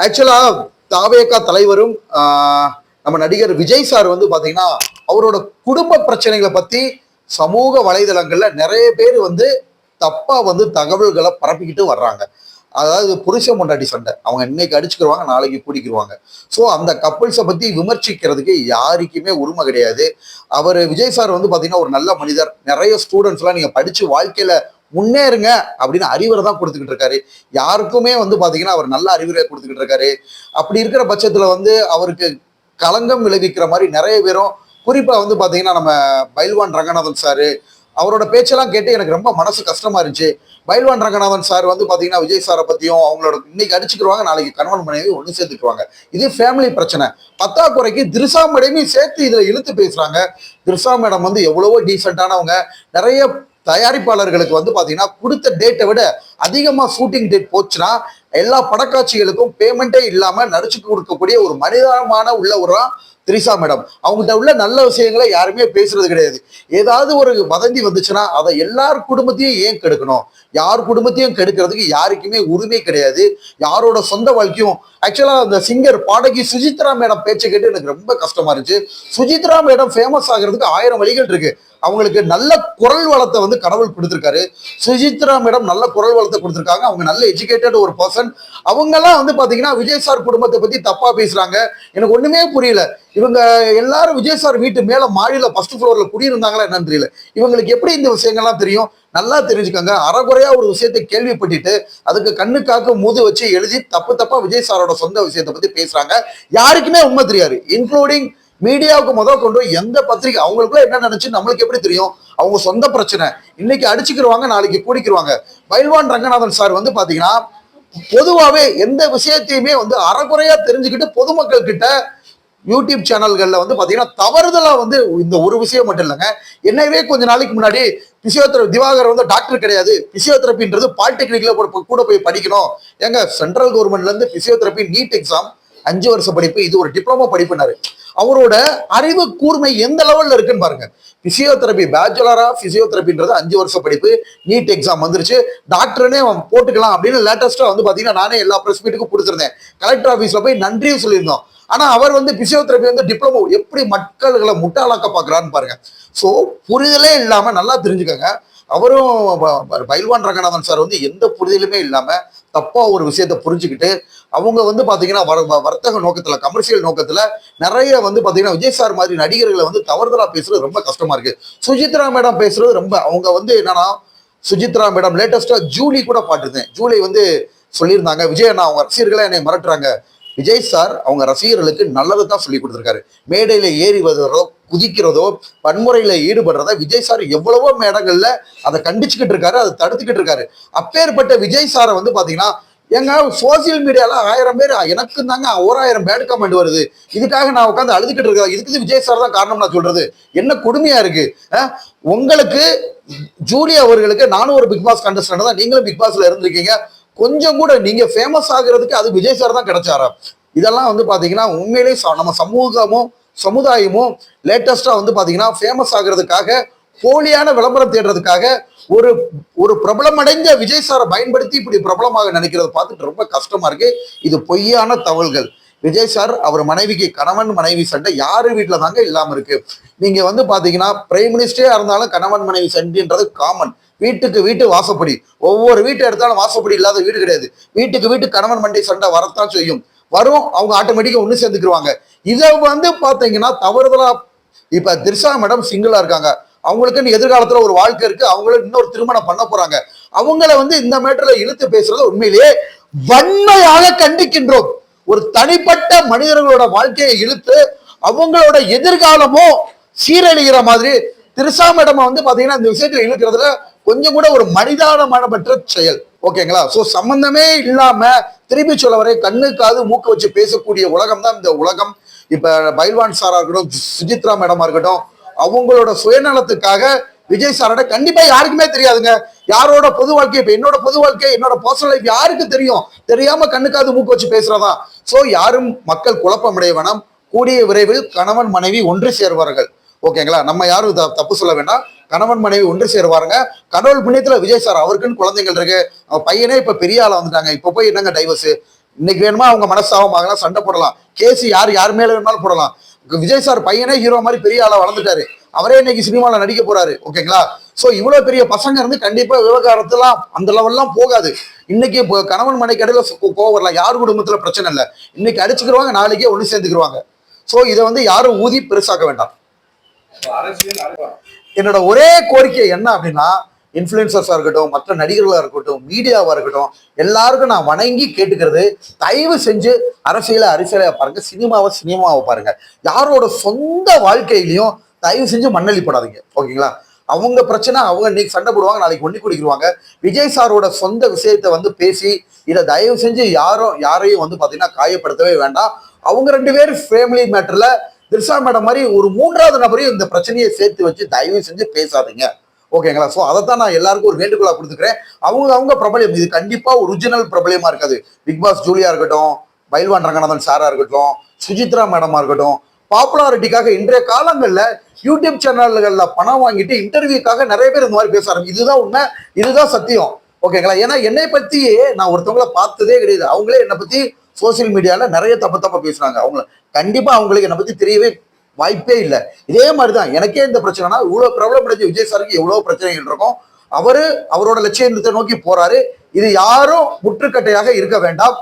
ஆக்சுவலா தாவேகா தலைவரும் நம்ம நடிகர் விஜய் சார் வந்து பாத்தீங்கன்னா அவரோட குடும்ப பிரச்சனைகளை பத்தி சமூக வலைதளங்கள்ல நிறைய பேர் வந்து தப்பா வந்து தகவல்களை பரப்பிக்கிட்டு வர்றாங்க. அதாவது புருஷன் பொண்டாட்டி சண்டை, அவங்க இன்னைக்கு அடிச்சுக்கிடுவாங்க, நாளைக்கு கூடிக்கிடுவாங்க. ஸோ அந்த கப்புள்ஸை பத்தி விமர்சிக்கிறதுக்கு யாருக்குமே உரிமை கிடையாது. அவர் விஜய் சார் வந்து பாத்தீங்கன்னா ஒரு நல்ல மனிதர். நிறைய ஸ்டூடெண்ட்ஸ் எல்லாம் நீங்க படிச்சு வாழ்க்கையில முன்னேறுங்க அப்படின்னு அறிவுரை தான் கொடுத்துக்கிட்டு இருக்காரு. யாருக்குமே வந்து பாத்தீங்கன்னா அவர் நல்ல அறிவுரை கொடுத்துக்கிட்டு இருக்காரு. அப்படி இருக்கிற பட்சத்துல வந்து அவருக்கு களங்கம் விளைவிக்கிற மாதிரி நிறைய பேரும், குறிப்பா வந்து பாத்தீங்கன்னா நம்ம பைல்வான் ரங்கநாதன் சாரு, அவரோட பேச்செல்லாம் கேட்டு எனக்கு ரொம்ப மனசு கஷ்டமா இருந்துச்சு. பைல்வான் ரங்கநாதன் சார் வந்து பாத்தீங்கன்னா விஜய் சாரை பத்தியும் அவங்களோட இன்னைக்கு அடிச்சுக்கிடுவாங்க, நாளைக்கு கணவன் மனைவி ஒண்ணு சேர்த்துக்குவாங்க, இது ஃபேமிலி பிரச்சனை. பத்தாக்குறைக்கு திரிசா மேடமையும் சேர்த்து இதுல இழுத்து பேசுறாங்க. திரிசா மேடம் வந்து எவ்வளவோ டீசென்டானவங்க. நிறைய தயாரிப்பாளர்களுக்கு வந்து பாத்தீங்கன்னா கொடுத்த டேட்டை விட அதிகமா ஷூட்டிங் டேட் போச்சுன்னா எல்லா படக்காட்சிகளுக்கும் பேமெண்டே இல்லாம நடிச்சு கொடுக்கக்கூடிய ஒரு மனிதமான உள்ள ஒரு திரிசா மேடம். அவங்ககிட்ட உள்ள நல்ல விஷயங்களை யாருமே பேசுறது கிடையாது. ஏதாவது ஒரு வதந்தி வந்துச்சுன்னா அதை எல்லார் குடும்பத்தையும் ஏன் கெடுக்கணும்? யார் குடும்பத்தையும் கெடுக்கிறதுக்கு யாருக்குமே உரிமை கிடையாது. யாரோட சொந்த வாழ்க்கையும் ஆக்சுவலா அந்த சிங்கர் பாடகி சுஜித்ரா மேடம் பேச்சை கேட்டு எனக்கு ரொம்ப கஷ்டமா இருந்துச்சு. சுஜித்ரா மேடம் ஃபேமஸ் ஆகிறதுக்கு 1000 வழிகள் இருக்கு. அவங்களுக்கு நல்ல குரல் வளத்தை வந்து கடவுள் கொடுத்துருக்காரு. சுஜித்ரா மேடம் நல்ல குரல் வளத்தை கொடுத்துருக்காங்க. அவங்க நல்ல எஜுகேட்டட் ஒரு பர்சன். அவங்கெல்லாம் வந்து பாத்தீங்கன்னா விஜய் சார் குடும்பத்தை பத்தி தப்பா பேசுறாங்க. எனக்கு ஒண்ணுமே புரியல. இவங்க எல்லாரும் விஜய் சார் வீட்டு மேல மாடியில ஃபர்ஸ்ட் ஃப்ளோர்ல குடியிருந்தாங்களா என்னன்னு தெரியல. இவங்களுக்கு எப்படி இந்த விஷயங்கள்லாம் தெரியும்? நல்லா தெரிஞ்சுக்கோங்க. அறகுறையா ஒரு விஷயத்தை கேள்விப்பட்டுட்டு அதுக்கு கண்ணுக்காக முது வச்சு எழுதி தப்பு தப்பா விஜய் சாரோட சொந்த விஷயத்தை பத்தி பேசுறாங்க. யாருக்குமே உண்மை தெரியாது, இன்க்ளூடிங் மீடியாவுக்கு முதல் கொண்டு எந்த பத்திரிகை. அவங்களுக்குள்ள என்ன நினைச்சு நம்மளுக்கு எப்படி தெரியும்? அவங்க சொந்த பிரச்சனை. இன்னைக்கு அடிச்சுக்கிடுவாங்க, நாளைக்கு கூடிக்கிடுவாங்க. பைல்வான் ரங்கநாதன் சார் வந்து பாத்தீங்கன்னா பொதுவாகவே எந்த விஷயத்தையுமே வந்து அறகுறையா தெரிஞ்சுக்கிட்டு பொதுமக்கள் கிட்ட யூடியூப் சேனல்கள்ல வந்து பாத்தீங்கன்னா தவறுதலா வந்து இந்த ஒரு விஷயம் மட்டும் இல்லைங்க. என்னவே கொஞ்ச நாளைக்கு முன்னாடி பிசியோதெரபி திவாகர் வந்து டாக்டர் கிடையாது, பிசியோதெரபின்றது பாலிடெக்னிக்ல கூட போய் படிக்கணும். ஏங்க சென்ட்ரல் கவர்மெண்ட்ல இருந்து பிசியோதெரபி நீட் எக்ஸாம் 5 வருஷ படிப்பு, இது ஒரு டிப்ளமோ படிப்புனாரு. அவரோட அறிவு கூர்மை எந்த லெவல்ல இருக்குன்னு பாருங்க. பிசியோதெரபி பேச்சுலரா பிசியோதெரபின்றது 5 வருஷ படிப்பு, நீட் எக்ஸாம் வந்துருச்சு, டாக்டர்னே போட்டுக்கலாம் அப்படின்னு லேட்டஸ்டா வந்து பாத்தீங்கன்னா நானே எல்லா பிரஸ் மீட்டுக்கும் கொடுத்துருந்தேன். கலெக்டர் ஆஃபீஸ்ல போய் நன்றியும் சொல்லியிருந்தோம். ஆனா அவர் வந்து பிசியோதெரபி வந்து டிப்ளமோ எப்படி மக்களை முட்டாளாக்க பாக்குறான்னு பாருங்க. சோ புரிதலே இல்லாம நல்லா தெரிஞ்சுக்கங்க. அவரும் பைல்வான் ரங்கநாதன் சார் வந்து எந்த புரிதலுமே இல்லாம தப்பா ஒரு விஷயத்த புரிஞ்சுக்கிட்டு அவங்க வந்து பாத்தீங்கன்னா வர்த்தக நோக்கத்துல, கமர்ஷியல் நோக்கத்துல நிறைய வந்து பாத்தீங்கன்னா விஜய் சார் மாதிரி நடிகர்களை வந்து தவறுதலா பேசுறது ரொம்ப கஷ்டமா இருக்கு. சுஜித்ரா மேடம் பேசுறது ரொம்ப, அவங்க வந்து என்னன்னா சுஜித்ரா மேடம் லேட்டஸ்டா ஜூலி கூட பாட்டுருந்தேன். ஜூலி வந்து சொல்லியிருந்தாங்க, விஜய் அண்ணா அவங்க ரசிகர்களை என்னை மிரட்டுறாங்க. விஜய் சார் அவங்க ரசிகர்களுக்கு நல்லது தான் சொல்லி கொடுத்துருக்காரு. மேடையில ஏறி வருவதோ குதிக்கிறதோ வன்முறையில ஈடுபடுறத விஜய் சார் எவ்வளவோ மேடங்கள்ல அதை கண்டிச்சுக்கிட்டு இருக்காரு, அதை தடுத்துக்கிட்டு இருக்காரு. அப்பேற்பட்ட விஜய் சாரை வந்து பாத்தீங்கன்னா எங்க சோசியல் மீடியால 1000 பேர் எனக்கு தாங்க 1000 பேட் கமெண்ட் வருது. இதுக்காக நான் உட்காந்து அழுதுகிட்டு இருக்கேன். இதுக்கு விஜய் சார் தான் காரணம் நான் சொல்றது. என்ன கொடுமையா இருக்கு உங்களுக்கு. ஜூலி அவர்களுக்கு நானும் ஒரு பிக் பாஸ் கண்டஸ்டன்ட் தான், நீங்களும் பிக் பாஸ்ல இருந்திருக்கீங்க. கொஞ்சம் கூட நீங்க ஃபேமஸ் ஆகுறதுக்கு அது விஜய் சார் தான் கிடைச்சாரா? இதெல்லாம் வந்து பாத்தீங்கன்னா உண்மையிலேயே நம்ம சமூகமும் சமுதாயமும் லேட்டஸ்டா வந்து பாத்தீங்கன்னா ஃபேமஸ் ஆகுறதுக்காக போலியான விளம்பரம் தேடுறதுக்காக ஒரு ஒரு பிரபலமடைந்த விஜய் சாரை பயன்படுத்தி இப்படி பிரபலமாக நினைக்கிறத பார்த்துட்டு ரொம்ப கஷ்டமா இருக்கு. இது பொய்யான தகவல்கள். விஜய் சார் அவர் மனைவிக்கு கணவன் மனைவி சண்டை யாரு வீட்டுல தாங்க இல்லாம இருக்கு. நீங்க வந்து பாத்தீங்கன்னா பிரைம் மினிஸ்டரே இருந்தாலும் கணவன் மனைவி சண்டைன்றது காமன். வீட்டுக்கு வீட்டு வாசப்படி, ஒவ்வொரு வீட்டை எடுத்தாலும் வாசப்படி இல்லாத வீடு கிடையாது. வீட்டுக்கு வீட்டு கணவன் மனைவி சண்டை வரத்தான் செய்யும். வரும், அவங்க ஆட்டோமேட்டிக்கா ஒண்ணு சேர்ந்துக்கிடுவாங்க. இதை வந்து பாத்தீங்கன்னா தவறுதலா இப்ப திரிஷா மேடம் சிங்கிளா இருக்காங்க. அவங்களுக்குன்னு எதிர்காலத்துல ஒரு வாழ்க்கை இருக்கு, அவங்களும் இன்னொரு திருமணம் பண்ண போறாங்க. அவங்கள வந்து இந்த மேட்டர்ல இழுத்து பேசுறது உண்மையிலேயே வன்மையாக கண்டிக்கின்றோம். ஒரு தனிப்பட்ட மனிதர்களோட வாழ்க்கையை இழுத்து அவங்களோட எதிர்காலமும் சீரழிகிற மாதிரி திரிஷா மேடம் வந்து பாத்தீங்கன்னா இந்த விஷயத்துல இழுக்கிறதுல கொஞ்சம் கூட ஒரு மனிதானமற்ற செயல். ஓகேங்களா? சோ சம்பந்தமே இல்லாம திருப்பி சொல்ல வரை கண்ணு காது மூக்க வச்சு பேசக்கூடிய உலகம் தான் இந்த உலகம். இப்ப பைல்வான் சாரா இருக்கட்டும், சுஜித்ரா மேடமா இருக்கட்டும், அவங்களோட சுயநலத்துக்காக விஜய் சாரோட கண்டிப்பா யாருக்குமே தெரியாதுங்க. யாரோட பொது வாழ்க்கை, இப்ப என்னோட பொது வாழ்க்கை, என்னோட பர்சனல் லைஃப் யாருக்கு தெரியும்? தெரியாம கண்ணுக்காது மூக்கு வச்சு பேசுறதா? சோ யாரும் மக்கள் குழப்பமடைய வேணாம். கூடிய விரைவில் கணவன் மனைவி ஒன்று சேர்வார்கள். ஓகேங்களா? நம்ம யாரும் தப்பு சொல்ல வேண்டாம். கணவன் மனைவி ஒன்று சேருவாருங்க. கடவுள் புண்ணியத்துல விஜய் சார் அவருக்குன்னு குழந்தைகள் இருக்கு. பையனே இப்ப பெரிய ஆளா வந்துட்டாங்க. இப்ப போய் என்னங்க டைவர்ஸ்? இன்னைக்கு வேணுமா அவங்க மனஸ்தாபமாகலாம், சண்டை போடலாம், கேஸ் யார் மேல வேணுமாலும் போடலாம். விஜய் சார் பையனே ஹீரோ மாதிரி பெரிய ஆளா வளர்ந்துட்டாரு, அவரே இன்னைக்கு சினிமாவில் நடிக்க போறாரு. ஓகேங்களா? ஸோ இவ்வளவு பெரிய பசங்க இருந்து கண்டிப்பா விவகாரத்தெல்லாம் அந்த லெவல்லாம் போகாது. இன்னைக்கு இப்போ கணவன் மனைவி கடையில கோவம் வரலாம், யார் குடும்பத்துல பிரச்சனை இல்லை, இன்னைக்கு அடிச்சுக்கிடுவாங்க, நாளைக்கே ஒண்ணு சேர்ந்துக்கிடுவாங்க. ஸோ இதை வந்து யாரும் ஊதி பெருசாக்க வேண்டாம். என்னோட ஒரே கோரிக்கை என்ன அப்படின்னா, இன்ஃப்ளூயன்சர்ஸா இருக்கட்டும், மற்ற நடிகர்களா இருக்கட்டும், மீடியாவா இருக்கட்டும், எல்லாருக்கும் நான் வணங்கி கேட்டுக்கிறது, தயவு செஞ்சு அரசியலை பாருங்க, சினிமாவை பாருங்க. யாரோட சொந்த வாழ்க்கையிலையும் தயவு செஞ்சு மண்ணள்ளி போடாதீங்க. ஓகேங்களா? அவங்க பிரச்சனை, அவங்க இன்னைக்கு சண்டை போடுவாங்க, நாளைக்கு ஒண்ணி குடிக்கிடுவாங்க. விஜய் சாரோட சொந்த விஷயத்தை வந்து பேசி இதை தயவு செஞ்சு யாரையும் வந்து பாத்தீங்கன்னா காயப்படுத்தவே வேண்டாம். அவங்க 2 பேரும் ஃபேமிலி மேட்டர்ல திரிஷா மேடம் மாதிரி ஒரு 3வது நபரையும் இந்த பிரச்சனையை சேர்த்து வச்சு தயவு செஞ்சு பேசாதீங்க. ஓகேங்களா? ஸோ அதைத்தான் நான் எல்லாருக்கும் ஒரு வேண்டுகோளா கொடுத்துக்கிறேன். அவங்க பிரபலம், இது கண்டிப்பா ஒரிஜினல் பிரபலமா இருக்காது. பிக் பாஸ் ஜூலியா இருக்கட்டும், பைல்வான் ரங்கநாதன் சாரா இருக்கட்டும், சுஜித்ரா மேடமா இருக்கட்டும், பாப்புலாரிட்டிக்காக இன்றைய காலங்கள்ல யூடியூப் சேனல்கள்ல பணம் வாங்கிட்டு இன்டர்வியூக்காக நிறைய பேர் இந்த மாதிரி பேச ஆரம்பிச்சு. இதுதான் உண்மை, இதுதான் சத்தியம். ஓகேங்களா? ஏன்னா என்னை பத்தியே நான் ஒருத்தவங்களை பார்த்ததே கிடையாது. அவங்களே என்னை பத்தி சோசியல் மீடியால நிறைய தப்பா பேசுறாங்க. கண்டிப்பா அவங்களுக்கு என்னை பத்தி தெரியவே வாய்ப்பே இல்லை. இதே மாதிரிதான் எனக்கே இந்த பிரச்சனைனா, இவ்வளவு பிரபலம் அடைஞ்ச விஜய் சாருக்கு எவ்வளவு பிரச்சனைகள் இருக்கும். அவரோட லட்சியத்தை நோக்கி போறாரு. இது யாரும் முற்றுக்கட்டையாக இருக்க வேண்டாம்.